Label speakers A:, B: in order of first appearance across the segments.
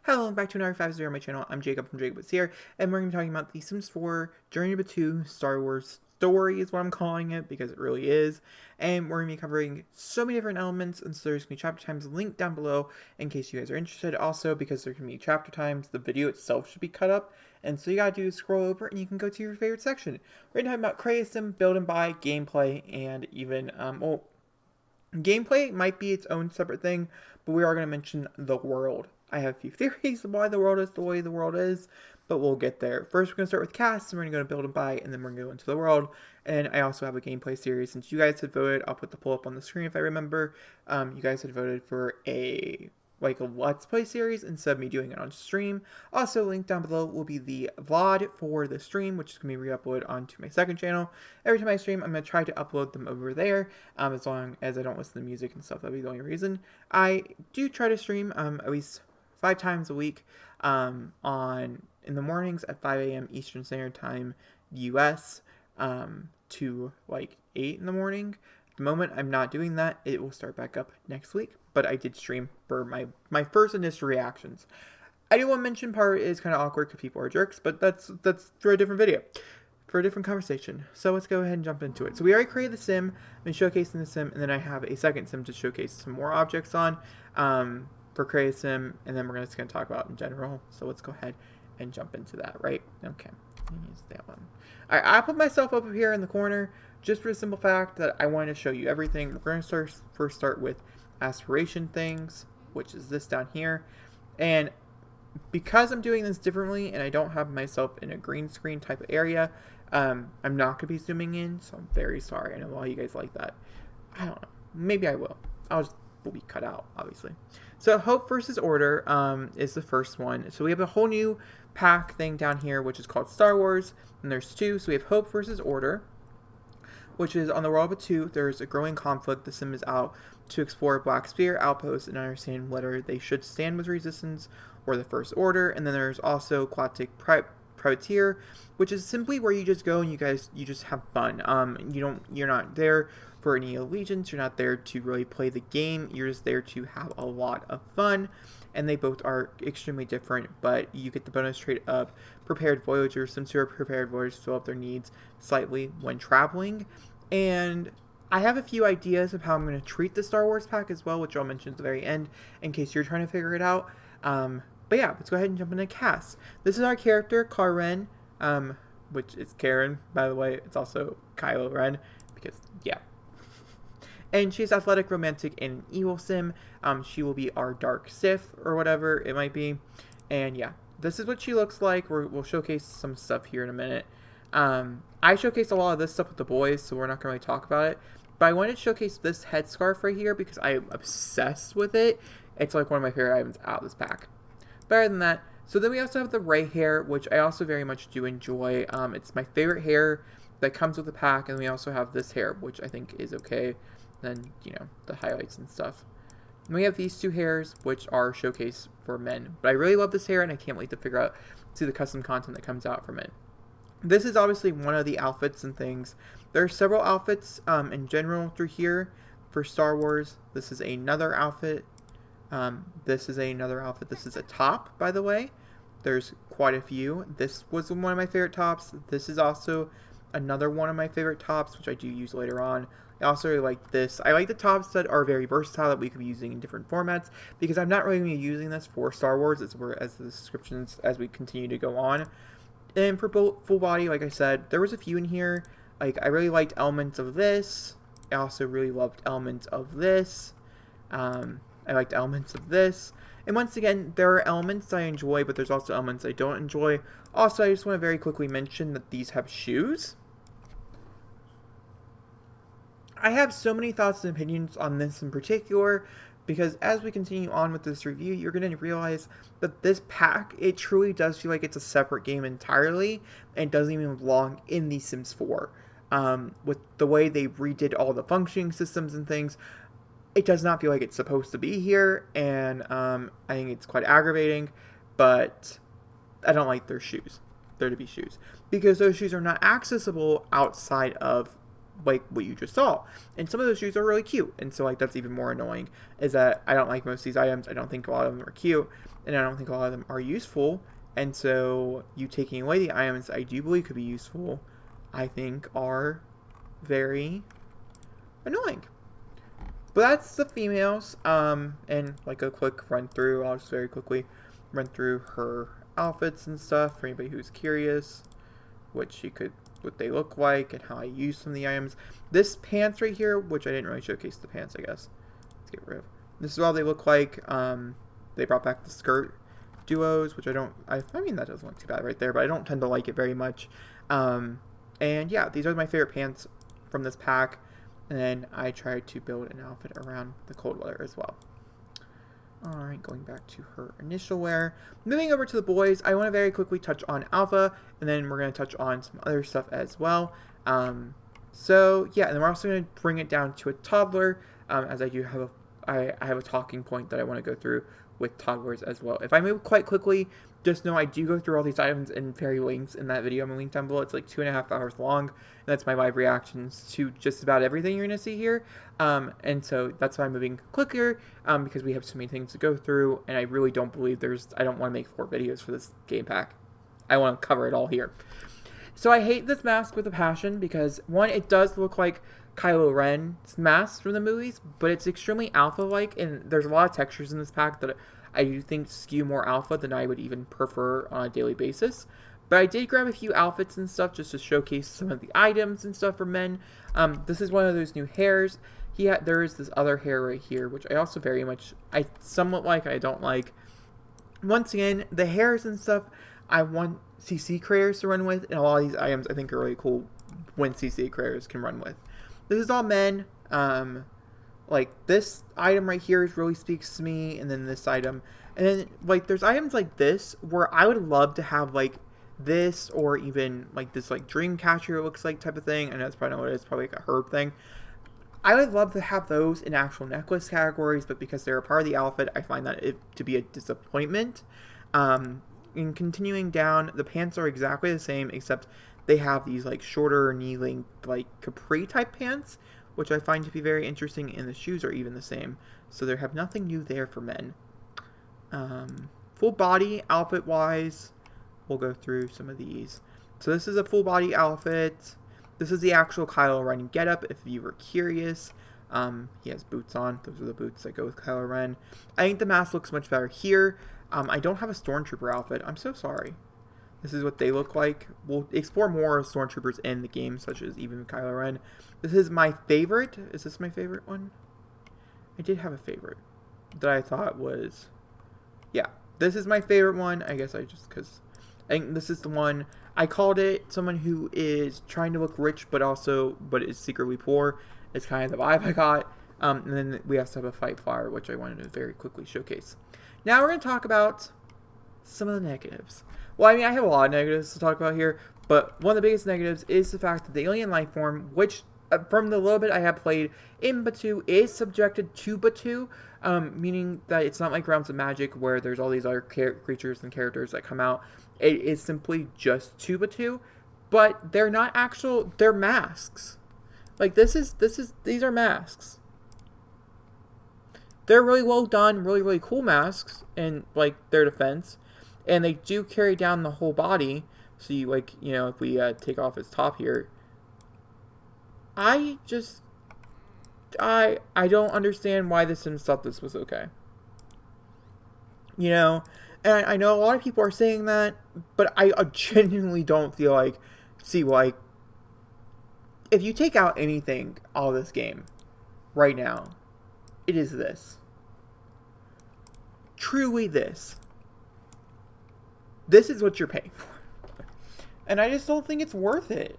A: Hello and back to another 5-0 on my channel. I'm Jacob from jacobishere, and we're going to be talking about The Sims 4 Journey to 2 Star Wars Story is what I'm calling it, because it really is. And we're going to be covering so many different elements, and so there's going to be chapter times linked down below in case you guys are interested. Also, because there's going to be chapter times, the video itself should be cut up, and so you got to do is scroll over and you can go to your favorite section. We're going to talk about create a sim, build and buy, gameplay, and even, gameplay might be its own separate thing, but we are going to mention the world. I have a few theories of why the world is the way the world is, but we'll get there. First, we're going to start with cast, and we're going to go to build and buy, and then we're going to go into the world. And I also have a gameplay series. Since you guys had voted, I'll put the poll up on the screen if I remember. You guys had voted for a Let's Play series instead of me doing it on stream. Also, linked down below will be the VOD for the stream, which is going to be re-uploaded onto my second channel. Every time I stream, I'm going to try to upload them over there, as long as I don't listen to music and stuff. That'll be the only reason. I do try to stream at least 5 times a week in the mornings at 5 a.m. Eastern Standard Time, US, to 8 in the morning. At the moment, I'm not doing that. It will start back up next week, but I did stream for my first initial reactions. I do want to mention part is kind of awkward because people are jerks, but that's for a different video, for a different conversation. So let's go ahead and jump into it. So we already created the sim, I've been showcasing the sim, and then I have a second sim to showcase some more objects on. For create a sim, and then we're just going to talk about in general. So let's go ahead and jump into that, right? Okay, use that one. All right, I put myself up here in the corner just for the simple fact that I wanted to show you everything. We're going to first start with aspiration things, which is this down here. And because I'm doing this differently and I don't have myself in a green screen type of area, I'm not going to be zooming in, so I'm very sorry. I know a lot of you guys like that. I don't know. Maybe I will. Will be cut out, obviously. So Hope versus Order is the first one. So we have a whole new pack thing down here, which is called Star Wars, and there's two. So we have Hope versus Order, which is on the world of 2. There's a growing conflict. The sim is out to explore Black Spear outposts and understand whether they should stand with Resistance or the First Order. And then there's also Aquatic Privateer, which is simply where you just go and you just have fun. You're not there for any allegiance, you're not there to really play the game, you're just there to have a lot of fun, and they both are extremely different, but you get the bonus trait of Prepared Voyagers. Since you're prepared voyagers, fill up their needs slightly when traveling. And I have a few ideas of how I'm going to treat the Star Wars pack as well, which I'll mention at the very end in case you're trying to figure it out. But yeah, let's go ahead and jump into cast. This is our character, Karen, which is Karen, by the way. It's also Kylo Ren, because, yeah. And she's athletic, romantic, and an evil sim. She will be our dark Sith, or whatever it might be. And yeah, this is what she looks like. We'll showcase some stuff here in a minute. I showcased a lot of this stuff with the boys, so we're not going to really talk about it. But I wanted to showcase this headscarf right here because I'm obsessed with it. It's like one of my favorite items out of this pack. Better than that, so then we also have the Ray hair, which I also very much do enjoy. It's my favorite hair that comes with the pack, and we also have this hair, which I think is okay. Then, the highlights and stuff. And we have these two hairs, which are showcased for men. But I really love this hair, and I can't wait to see the custom content that comes out for men. This is obviously one of the outfits and things. There are several outfits in general through here for Star Wars. This is another outfit. This is another outfit. This is a top, by the way. There's quite a few. This was one of my favorite tops. This is also another one of my favorite tops, which I do use later on. I also really like this. I like the tops that are very versatile that we could be using in different formats, because I'm not really going to be using this for Star Wars as the descriptions as we continue to go on. And for full body, like I said, there was a few in here. I really liked elements of this. I also really loved elements of this. I liked elements of this. And once again, there are elements I enjoy, but there's also elements I don't enjoy. Also, I just want to very quickly mention that these have shoes. I have so many thoughts and opinions on this in particular, because as we continue on with this review, you're going to realize that this pack, it truly does feel like it's a separate game entirely, and doesn't even belong in The Sims 4. With the way they redid all the functioning systems and things, it does not feel like it's supposed to be here, and I think it's quite aggravating, but I don't like their shoes. There to be shoes, because those shoes are not accessible outside of what you just saw, and some of those shoes are really cute, and so that's even more annoying, is that I don't like most of these items. I don't think a lot of them are cute, and I don't think a lot of them are useful. And so you taking away the items I do believe could be useful, I think are very annoying. But that's the females. And like a quick run through, I'll just very quickly run through her outfits and stuff for anybody who's curious what they look like and how I use some of the items. This pants right here, which I didn't really showcase the pants, I guess. Let's get rid of. This is all they look like. They brought back the skirt duos, which I mean, that doesn't look too bad right there, but I don't tend to like it very much. And yeah, these are my favorite pants from this pack. And then I tried to build an outfit around the cold weather as well. Alright, going back to her initial wear. Moving over to the boys, I want to very quickly touch on Alpha, and then we're going to touch on some other stuff as well. So, yeah, and then we're also going to bring it down to a toddler, as I do have I have a talking point that I want to go through with toddlers as well. If I move quite quickly, just know I do go through all these items in very links in that video I'm going to link down below. It's like 2.5 hours long, and that's my live reactions to just about everything you're going to see here. And so that's why I'm moving quicker, because we have so many things to go through, and I really don't believe I don't want to make 4 videos for this game pack. I want to cover it all here. So I hate this mask with a passion because, one, it does look like Kylo Ren's mask from the movies, but it's extremely alpha-like, and there's a lot of textures in this pack that I do think skew more alpha than I would even prefer on a daily basis. But I did grab a few outfits and stuff just to showcase some of the items and stuff for men. This is one of those new hairs. There is this other hair right here, which I also I somewhat like, I don't like. Once again, the hairs and stuff, I want CC creators to run with, and a lot of these items I think are really cool when CC creators can run with. This is all men. Like, this item right here really speaks to me, and then this item. And then, like, there's items like this where I would love to have, like, this, or even, like, this, like, dream catcher, it looks like, type of thing. I know that's probably not what it is, probably like a herb thing. I would love to have those in actual necklace categories, but because they're a part of the outfit, I find that to be a disappointment. In continuing down, the pants are exactly the same, except they have these, like, shorter knee-length, like, capri-type pants, which I find to be very interesting, and the shoes are even the same. So they have nothing new there for men. Full body, outfit-wise, we'll go through some of these. So this is a full body outfit. This is the actual Kylo Ren getup, if you were curious. He has boots on. Those are the boots that go with Kylo Ren. I think the mask looks much better here. I don't have a Stormtrooper outfit. I'm so sorry. This is what they look like. We'll explore more Stormtroopers in the game, such as even Kylo Ren. This is my favorite. Is this my favorite one? I did have a favorite that I thought was... Yeah, this is my favorite one. I guess because I think this is the one. I called it someone who is trying to look rich, but is secretly poor. It's kind of the vibe I got. And then we also have a fight flower, which I wanted to very quickly showcase. Now we're going to talk about some of the negatives. Well, I mean, I have a lot of negatives to talk about here, but one of the biggest negatives is the fact that the alien life form, which from the little bit I have played in Batuu, is subjected to Batuu, meaning that it's not like Realms of Magic where there's all these other creatures and characters that come out. It is simply just to Batuu, but they're not they're masks. Like, these are masks. They're really well done, really, really cool masks in, like, their defense. And they do carry down the whole body. So, if we take off his top here. I don't understand why the Sims thought this was okay. And I know a lot of people are saying that, but I genuinely don't feel like... if you take out anything out of this game right now, it is this. Truly this. This is what you're paying for. And I just don't think it's worth it.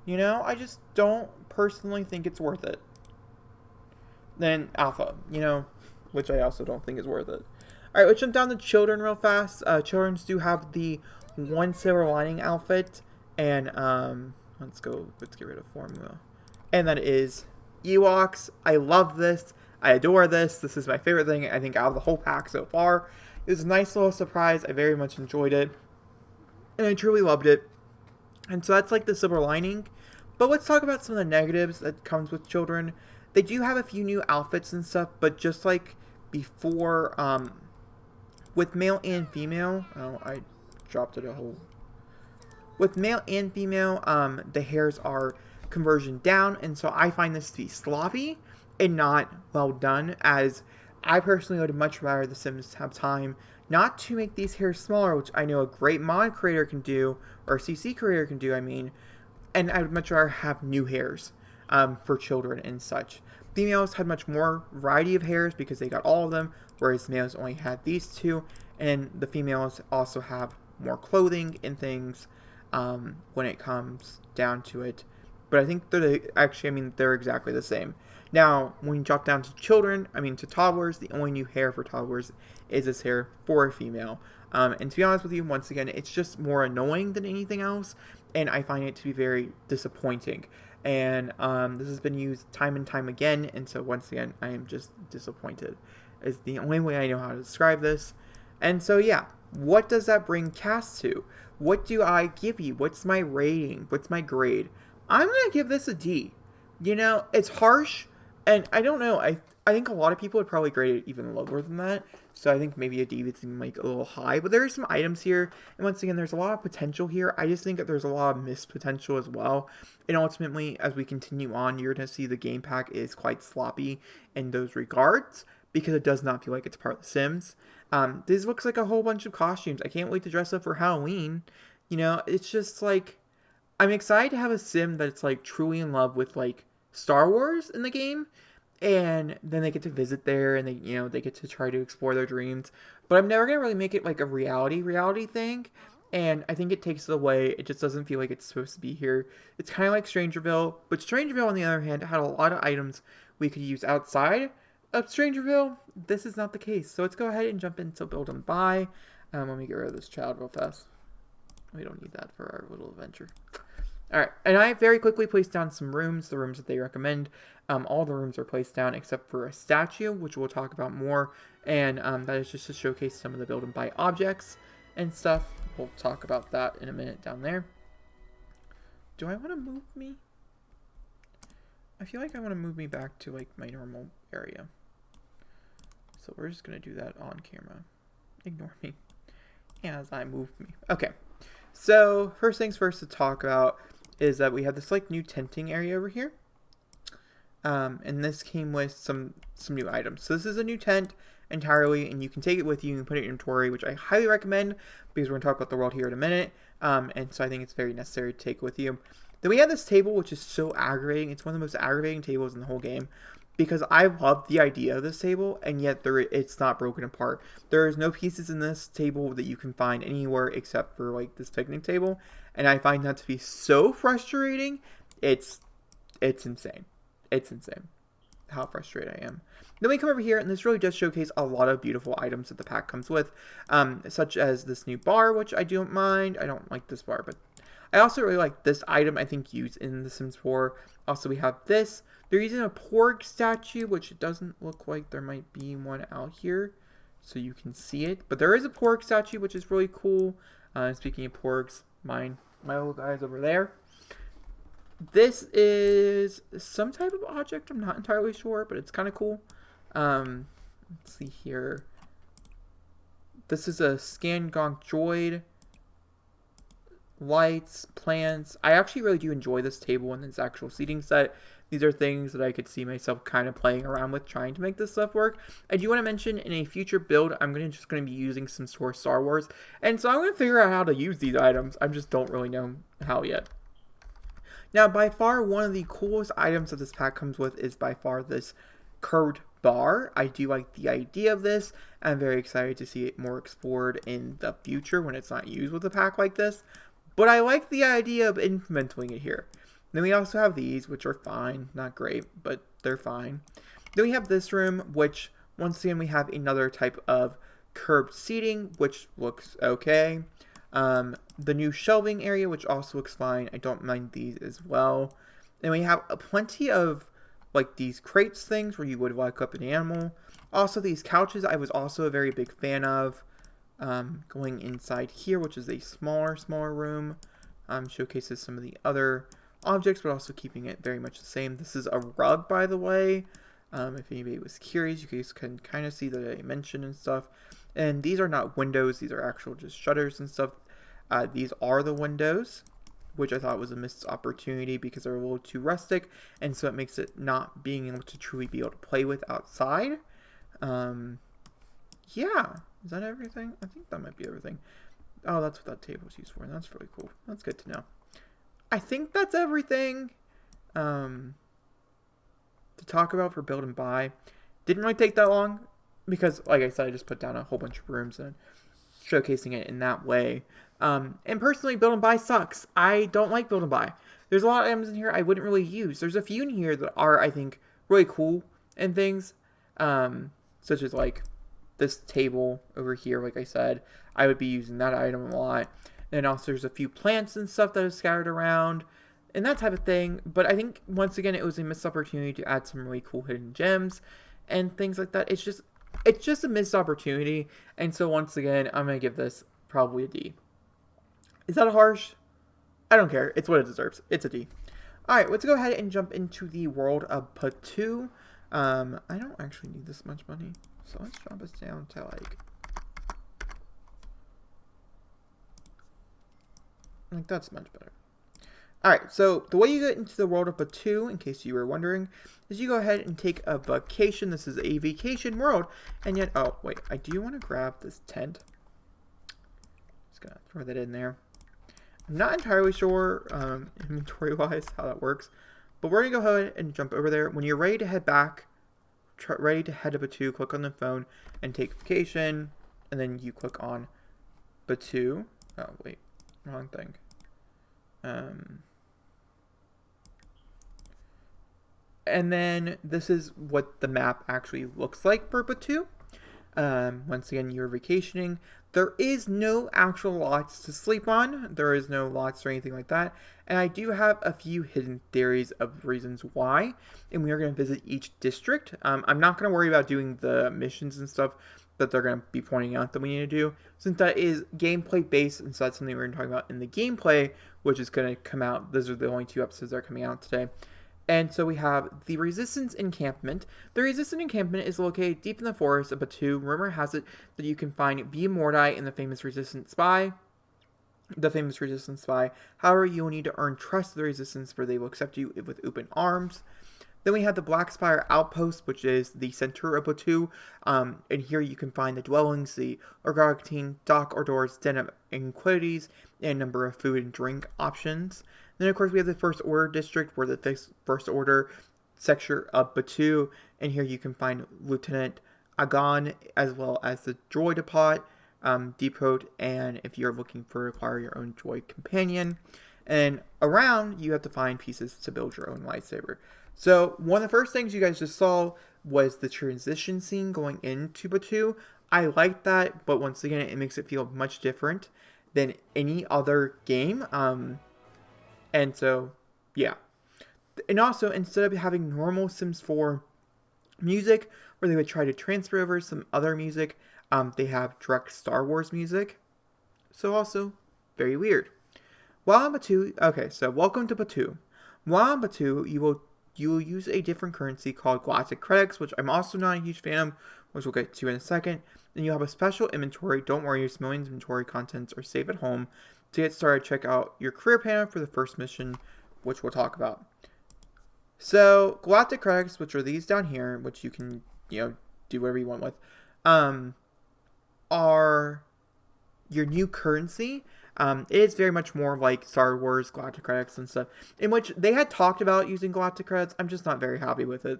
A: I just don't personally think it's worth it. Then Alpha, which I also don't think is worth it. Alright, let's jump down to children real fast. Children do have the one silver lining outfit. And, let's get rid of formula. And that is Ewoks. I love this. I adore this. This is my favorite thing, I think, out of the whole pack so far. It was a nice little surprise. I very much enjoyed it. And I truly loved it. And so that's like the silver lining. But let's talk about some of the negatives that comes with children. They do have a few new outfits and stuff, but just like before with male and female, oh, I dropped it a whole. With male and female, the hairs are conversion down, and so I find this to be sloppy and not well done, as I personally would much rather the Sims have time not to make these hairs smaller, which I know a great mod creator can do, or a CC creator can do, I mean, and I would much rather have new hairs for children and such. Females had much more variety of hairs because they got all of them, whereas males only had these two, and the females also have more clothing and things when it comes down to it. But I think they're actually, I mean, they're exactly the same. Now, when you drop down to children, I mean to toddlers, the only new hair for toddlers is this hair for a female. And to be honest with you, once again, it's just more annoying than anything else, and I find it to be very disappointing. And this has been used time and time again, and so once again, I am just disappointed. Is the only way I know how to describe this. And so yeah, what does that bring cast to? What do I give you? What's my rating? What's my grade? I'm going to give this a D. You know, it's harsh, and I don't know, I think a lot of people would probably grade it even lower than that, so I think maybe a D would seem like a little high, but there are some items here, and once again, there's a lot of potential here. I just think that there's a lot of missed potential as well, and ultimately, as we continue on, you're going to see the game pack is quite sloppy in those regards, because it does not feel like it's part of The Sims. This looks like a whole bunch of costumes. I can't wait to dress up for Halloween. You know, it's just like, I'm excited to have a Sim that's like truly in love with like Star Wars in the game, and then they get to visit there, and they get to try to explore their dreams. But I'm never gonna really make it like a reality thing, and I think it takes it away. It just doesn't feel like it's supposed to be here. It's kind of like Strangerville, but Strangerville on the other hand had a lot of items we could use outside of Strangerville. This is not the case, so let's go ahead and jump into build and buy. Let me get rid of this child real fast. We don't need that for our little adventure. Alright, and I very quickly placed down some rooms, the rooms that they recommend. All the rooms are placed down except for a statue, which we'll talk about more. And that is just to showcase some of the build and buy objects and stuff. We'll talk about that in a minute down there. Do I want to move me? I feel like I want to move me back to like my normal area. So we're just going to do that on camera. Ignore me as I move me. Okay. So first things first to talk about is that we have this like new tenting area over here. And this came with some new items. So this is a new tent entirely, and you can take it with you. You can put it in your inventory, which I highly recommend because we're going to talk about the world here in a minute. And so I think it's very necessary to take with you. Then we have this table, which is so aggravating. It's one of the most aggravating tables in the whole game, because I love the idea of this table, and yet it's not broken apart. There's no pieces in this table that you can find anywhere except for like this picnic table, and I find that to be so frustrating. It's insane. It's insane how frustrated I am. Then we come over here, and this really does showcase a lot of beautiful items that the pack comes with, such as this new bar, which I don't mind. I don't like this bar, but I also really like this item, I think, used in The Sims 4. Also, we have this. They're using a porg statue, which it doesn't look like there might be one out here, so you can see it. But there is a porg statue, which is really cool. Speaking of porgs, my little guy's over there. This is some type of object. I'm not entirely sure, but it's kind of cool. Let's see here. This is a scan gonk droid. Lights, plants. I actually really do enjoy this table and this actual seating set. These are things that I could see myself kind of playing around with, trying to make this stuff work. I do want to mention, in a future build, I'm just going to be using some Star Wars, and so I'm going to figure out how to use these items. I just don't really know how yet. Now, by far, one of the coolest items that this pack comes with is by far this curved bar. I do like the idea of this. I'm very excited to see it more explored in the future when it's not used with a pack like this. But I like the idea of implementing it here. Then we also have these, which are fine. Not great, but they're fine. Then we have this room, which, once again, we have another type of curved seating, which looks okay. The new shelving area, which also looks fine. I don't mind these as well. And we have plenty of, like, these crates things where you would lock up an animal. Also, these couches I was also a very big fan of. Going inside here, which is a smaller room, showcases some of the other objects, but also keeping it very much the same. This is a rug, by the way. If anybody was curious, you guys can kind of see the dimension and stuff. And these are not windows, these are actual just shutters and stuff. These are the windows, which I thought was a missed opportunity because they're a little too rustic, and so it makes it not being able to truly be able to play with outside. Yeah, is that everything? I think that might be everything. Oh, that's what that table is used for. That's really cool. That's good to know. I think that's everything to talk about for build and buy. Didn't really take that long because, like I said, I just put down a whole bunch of rooms and showcasing it in that way. And personally, build and buy sucks. I don't like build and buy. There's a lot of items in here I wouldn't really use. There's a few in here that are, I think, really cool and things, such as like this table over here. Like I said, I would be using that item a lot. And also there's a few plants and stuff that are scattered around and that type of thing. But I think, once again, it was a missed opportunity to add some really cool hidden gems and things like that. It's just a missed opportunity. And so once again, I'm going to give this probably a D. Is that harsh? I don't care. It's what it deserves. It's a D. Alright, let's go ahead and jump into the world of Patu. I don't actually need this much money. So let's drop us down to like that's much better. Alright, so the way you get into the world of Patu, in case you were wondering, is you go ahead and take a vacation. This is a vacation world. And yet, oh, wait, I do want to grab this tent. Just gonna throw that in there. I'm not entirely sure, inventory-wise, how that works. But we're gonna go ahead and jump over there. When you're ready to head back, ready to head to Batu, click on the phone and take vacation. And then you click on Batu. Oh, wait, wrong thing. And then this is what the map actually looks like for Batu. Once again, you're vacationing. There is no actual lots to sleep on. There is no lots or anything like that. And I do have a few hidden theories of reasons why. And we are going to visit each district. I'm not going to worry about doing the missions and stuff that they're going to be pointing out that we need to do, since that is gameplay based, and so that's something we're going to talk about in the gameplay, which is going to come out. Those are the only 2 episodes that are coming out today. And so we have the Resistance Encampment. The Resistance Encampment is located deep in the forest of Batu. Rumor has it that you can find Via Mordai and the famous Resistance Spy. However, you will need to earn trust of the Resistance, where they will accept you with open arms. Then we have the Black Spire Outpost, which is the center of Batu. And here you can find the dwellings, the Orgarantine, dock or doors, den of iniquities, and a number of food and drink options. Then, of course, we have the First Order District, where the First Order sector of Batu. And here you can find Lieutenant Agon, as well as the Droid Depot, and if you're looking for acquire your own droid companion. And around, you have to find pieces to build your own lightsaber. So, one of the first things you guys just saw was the transition scene going into Batu. I like that, but once again, it makes it feel much different than any other game. And so, yeah. And also, instead of having normal Sims 4 music, where they would try to transfer over some other music, they have direct Star Wars music. So also, very weird. While in Batu, okay, so welcome to Batu. While in Batu, you will use a different currency called Galactic Credits, which I'm also not a huge fan of, which we'll get to in a second. Then you have a special inventory. Don't worry, your millions inventory contents are safe at home. To get started, check out your career panel for the first mission, which we'll talk about. So, Galactic Credits, which are these down here, which you can, do whatever you want with, are your new currency. It is very much more like Star Wars Galactic Credits and stuff, in which they had talked about using Galactic Credits. I'm just not very happy with it,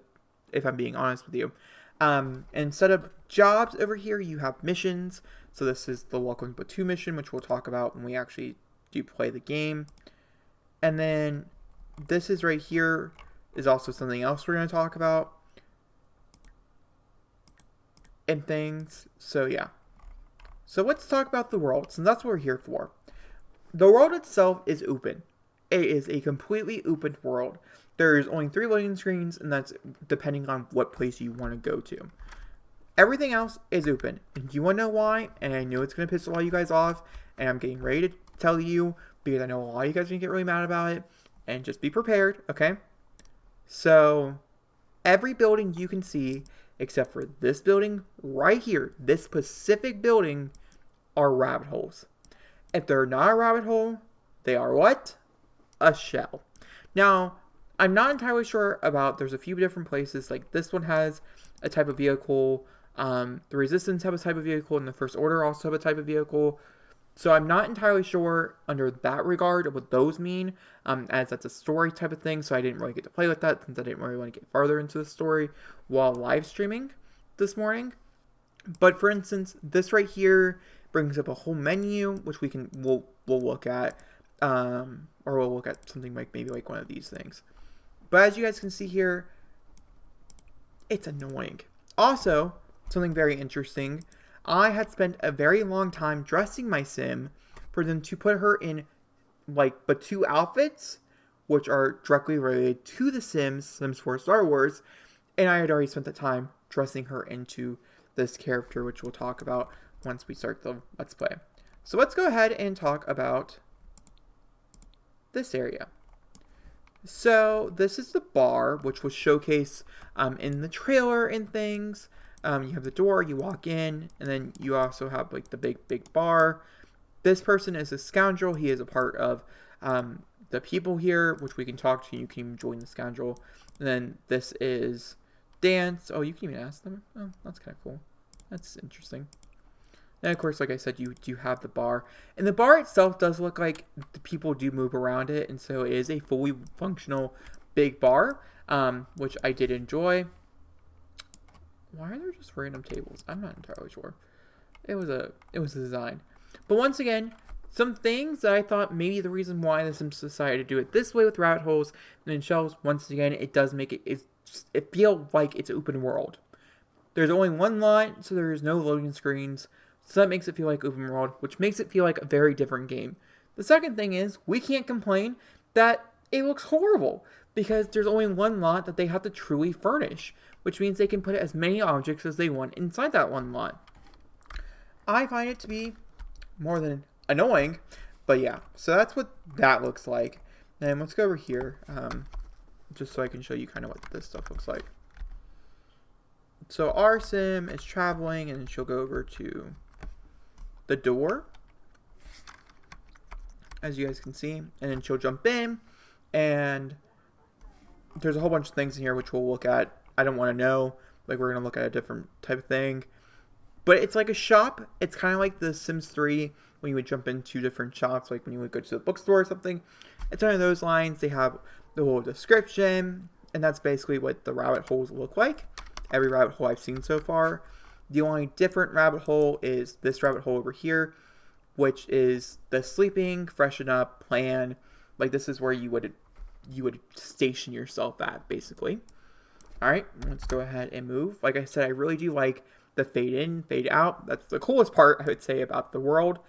A: if I'm being honest with you. Instead of jobs over here, you have missions. So this is the Welcome to Batu mission, which we'll talk about when we actually do play the game. And then this is right here is also something else we're going to talk about. And things. So yeah. So let's talk about the world, since that's what we're here for. The world itself is open. It is a completely open world. There's only 3 loading screens, and that's depending on what place you want to go to. Everything else is open. And you want to know why? And I know it's going to piss a lot of you guys off, and I'm getting ready to tell you, because I know a lot of you guys are going to get really mad about it. And just be prepared, okay? So, every building you can see except for this building right here, this specific building, are rabbit holes. If they're not a rabbit hole, they are what? A shell. Now, I'm not entirely sure about, there's a few different places, like this one has a type of vehicle, the Resistance have a type of vehicle, and the First Order also have a type of vehicle. So I'm not entirely sure under that regard of what those mean, as that's a story type of thing, so I didn't really get to play with that since I didn't really want to get farther into the story while live streaming this morning. But for instance, this right here brings up a whole menu, which we'll look at, or we'll look at something like maybe like one of these things. But as you guys can see here, it's annoying. Also, something very interesting, I had spent a very long time dressing my sim for them to put her in like the 2 outfits, which are directly related to the Sims 4 Star Wars, and I had already spent the time dressing her into this character, which we'll talk about once we start the Let's Play. So let's go ahead and talk about this area. So this is the bar, which was showcased in the trailer and things. You have the door, you walk in, and then you also have like the big bar. This person is a scoundrel. He is a part of the people here, which we can talk to. You can even join the scoundrel. And then this is dance. Oh, you can even ask them. Oh, that's kind of cool. That's interesting. And of course, like I said, you do have the bar. And the bar itself does look like the people do move around it. And so it is a fully functional big bar, which I did enjoy. Why are there just random tables? I'm not entirely sure. It was a design. But once again, some things that I thought maybe the reason why the Sims decided to do it this way with rabbit holes and then shelves, once again, it does make it feel like it's open world. There's only one lot, so there's no loading screens. So that makes it feel like open world, which makes it feel like a very different game. The second thing is, we can't complain that it looks horrible, because there's only one lot that they have to truly furnish, which means they can put as many objects as they want inside that one lot. I find it to be more than annoying, but yeah, so that's what that looks like. And let's go over here, just so I can show you kind of what this stuff looks like. So our sim is traveling, and then she'll go over to the door, as you guys can see, and then she'll jump in, and there's a whole bunch of things in here which we'll look at. I don't want to know, like we're going to look at a different type of thing, but it's like a shop. It's kind of like the Sims 3 when you would jump into different shops, like when you would go to the bookstore or something. It's one of those lines. They have the whole description, and that's basically what the rabbit holes look like. Every rabbit hole I've seen so far. The only different rabbit hole is this rabbit hole over here, which is the sleeping, freshen up, plan. Like this is where you would station yourself at, basically. Alright, let's go ahead and move. Like I said, I really do like the fade in, fade out. That's the coolest part, I would say, about the world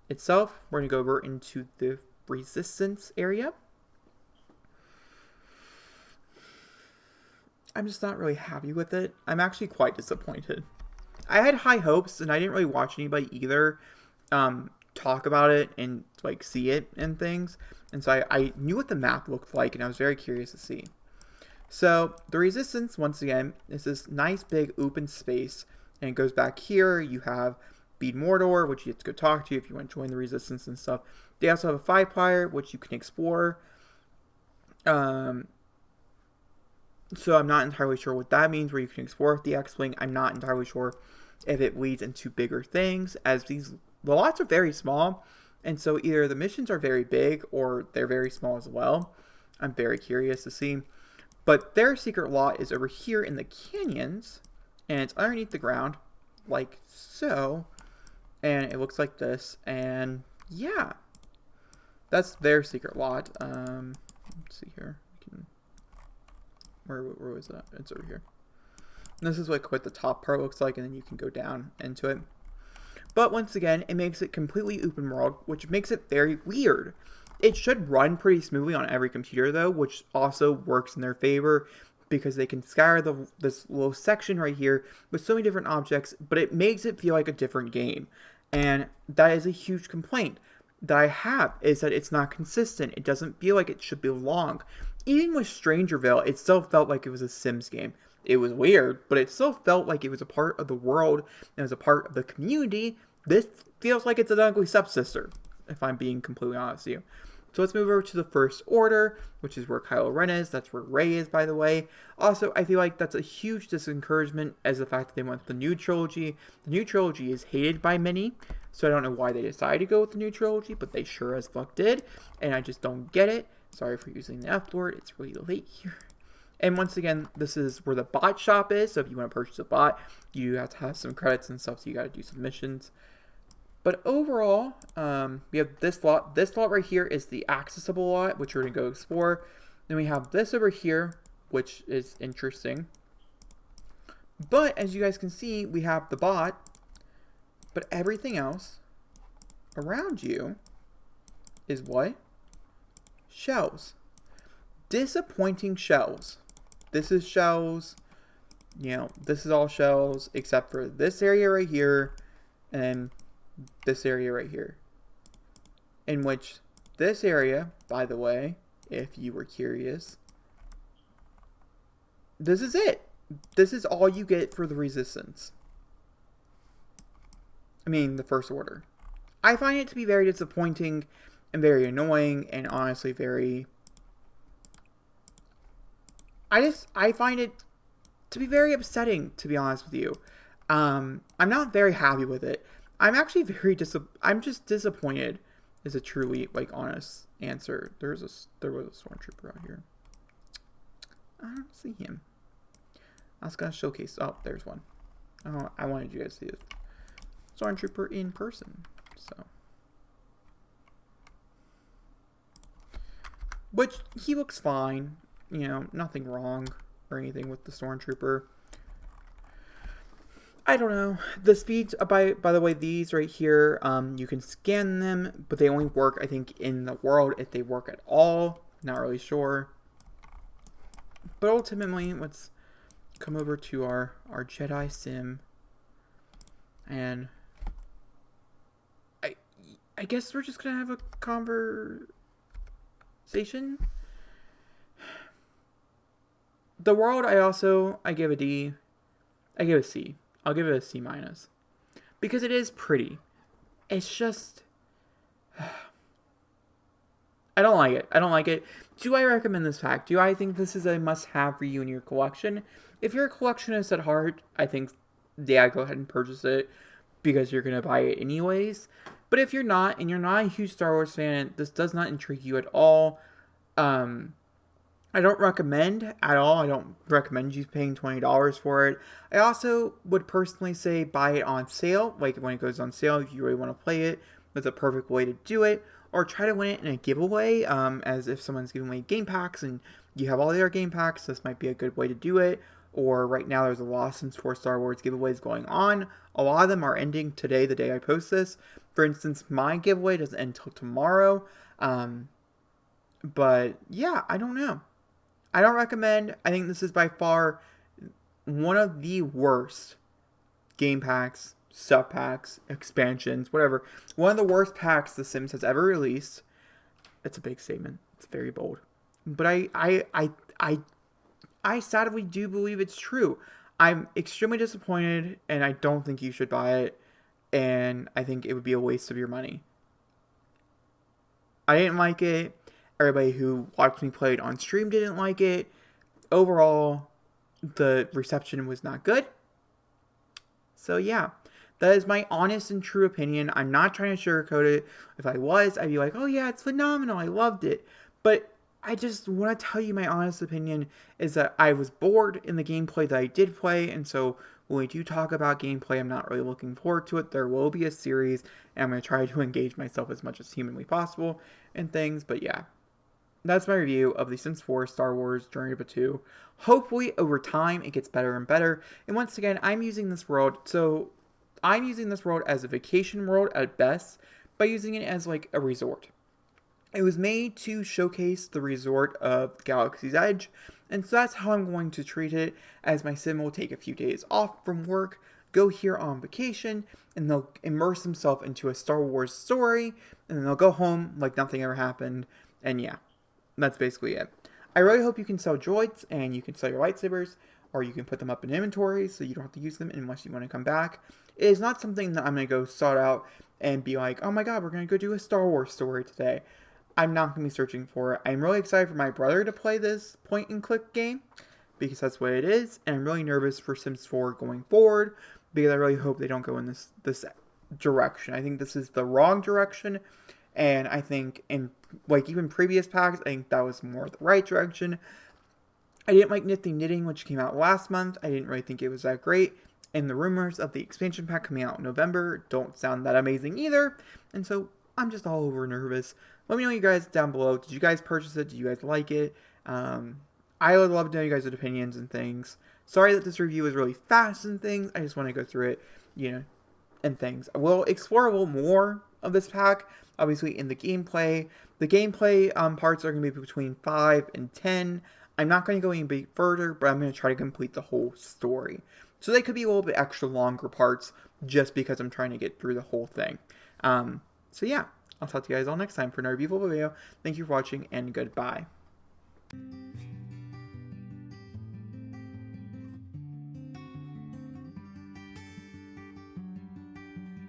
A: itself. We're going to go over into the Resistance area. I'm just not really happy with it. I'm actually quite disappointed. I had high hopes, and I didn't really watch anybody either talk about it and like see it and things. And so I knew what the map looked like, and I was very curious to see. So the Resistance, once again, is this nice big open space, and it goes back here. You have Bead Mordor, which you have to go talk to if you want to join the Resistance and stuff. They also have a 5-player, which you can explore. So I'm not entirely sure what that means, where you can explore with the X-Wing. I'm not entirely sure if it leads into bigger things, as the lots are very small, and so either the missions are very big or they're very small as well. I'm very curious to see. But their secret lot is over here in the canyons, and it's underneath the ground, like so, and it looks like this, and yeah, that's their secret lot. Let's see here. Where was that? It's over here. And this is like what the top part looks like, and then you can go down into it. But once again, it makes it completely open world, which makes it very weird. It should run pretty smoothly on every computer, though, which also works in their favor, because they can scatter this little section right here with so many different objects, but it makes it feel like a different game. And that is a huge complaint that I have, is that it's not consistent. It doesn't feel like it should belong. Even with Strangerville, it still felt like it was a Sims game. it was weird, but it still felt like it was a part of the world and it was a part of the community. This feels like it's an ugly stepsister, if I'm being completely honest with you. So let's move over to the First Order, which is where Kylo Ren is. That's where Rey is, by the way. Also, I feel like that's a huge disencouragement as the fact that they went with the new trilogy. The new trilogy is hated by many, so I don't know why they decided to go with the new trilogy, but they sure as fuck did, and I just don't get it. Sorry for using the F word. It's really late here. And once again, this is where the bot shop is, so if you want to purchase a bot, you have to have some credits and stuff, so you got to do some missions. But overall, we have this lot. This lot right here is the accessible lot, which we're going to go explore. Then we have this over here, which is interesting. But as you guys can see, we have the bot. But everything else around you is what? Shells. Disappointing shells. This is shells. You know, this is all shells except for this area right here and this area right here, in which this area, by the way, if you were curious, this is it. This is all you get for the Resistance. I mean, the First Order. I find it to be very disappointing and very annoying and honestly very... I find it to be very upsetting, to be honest with you. I'm not very happy with it. I'm actually I'm just disappointed is a truly, like, honest answer. There was a stormtrooper out here. I don't see him. I was going to showcase. Oh, there's one. Oh, I wanted you guys to see it. Stormtrooper in person. So. Which, he looks fine. You know, nothing wrong or anything with the stormtrooper. I don't know. The speeds, by the way, these right here, you can scan them, but they only work, I think, in the world if they work at all. Not really sure. But ultimately, let's come over to our Jedi sim. And I guess we're just going to have a conversation. The world, I give a D. I give a C. I'll give it a C-. Because it is pretty. It's just... I don't like it. I don't like it. Do I recommend this pack? Do I think this is a must-have for you in your collection? If you're a collectionist at heart, I think, yeah, go ahead and purchase it. Because you're going to buy it anyways. But if you're not, and you're not a huge Star Wars fan, this does not intrigue you at all. I don't recommend at all. I don't recommend you paying $20 for it. I also would personally say buy it on sale. Like when it goes on sale, if you really want to play it, that's a perfect way to do it. Or try to win it in a giveaway, as if someone's giving away game packs and you have all their game packs. This might be a good way to do it. Or right now there's a Lost Sims 4 Star Wars giveaways going on. A lot of them are ending today, the day I post this. For instance, my giveaway doesn't end until tomorrow. But yeah, I don't know. I don't recommend. I think this is by far one of the worst game packs, sub packs, expansions, whatever. One of the worst packs The Sims has ever released. It's a big statement. It's very bold. But I sadly do believe it's true. I'm extremely disappointed, and I don't think you should buy it. And I think it would be a waste of your money. I didn't like it. Everybody who watched me play it on stream didn't like it. Overall, the reception was not good. So yeah, that is my honest and true opinion. I'm not trying to sugarcoat it. If I was, I'd be like, oh yeah, it's phenomenal. I loved it. But I just want to tell you my honest opinion is that I was bored in the gameplay that I did play. And so when we do talk about gameplay, I'm not really looking forward to it. There will be a series, and I'm going to try to engage myself as much as humanly possible and things. But yeah. That's my review of The Sims 4 Star Wars Journey to Batuu. Hopefully, over time, it gets better and better. And once again, I'm using this world as a vacation world at best, by using it as like a resort. It was made to showcase the resort of Galaxy's Edge, and so that's how I'm going to treat it, as my sim will take a few days off from work, go here on vacation, and they'll immerse themselves into a Star Wars story, and then they'll go home like nothing ever happened, and yeah. That's basically it. I really hope you can sell droids and you can sell your lightsabers, or you can put them up in inventory so you don't have to use them unless you want to come back. It is not something that I'm going to go start out and be like, oh my god, we're going to go do a Star Wars story today. I'm not going to be searching for it. I'm really excited for my brother to play this point and click game because that's what it is, and I'm really nervous for Sims 4 going forward because I really hope they don't go in this direction. I think this is the wrong direction, and I think in like even previous packs, I think that was more the right direction. I didn't like Nifty Knitting, which came out last month. I didn't really think it was that great. And the rumors of the expansion pack coming out in November don't sound that amazing either. And so I'm just all over nervous. Let me know you guys down below. Did you guys purchase it? Did you guys like it? I would love to know you guys' opinions and things. Sorry that this review is really fast and things. I just want to go through it, and things. We'll explore a little more of this pack, obviously, in the gameplay. The gameplay parts are going to be between 5 and 10. I'm not going to go any bit further, but I'm going to try to complete the whole story. So they could be a little bit extra longer parts just because I'm trying to get through the whole thing. So yeah, I'll talk to you guys all next time for another beautiful video. Thank you for watching, and goodbye.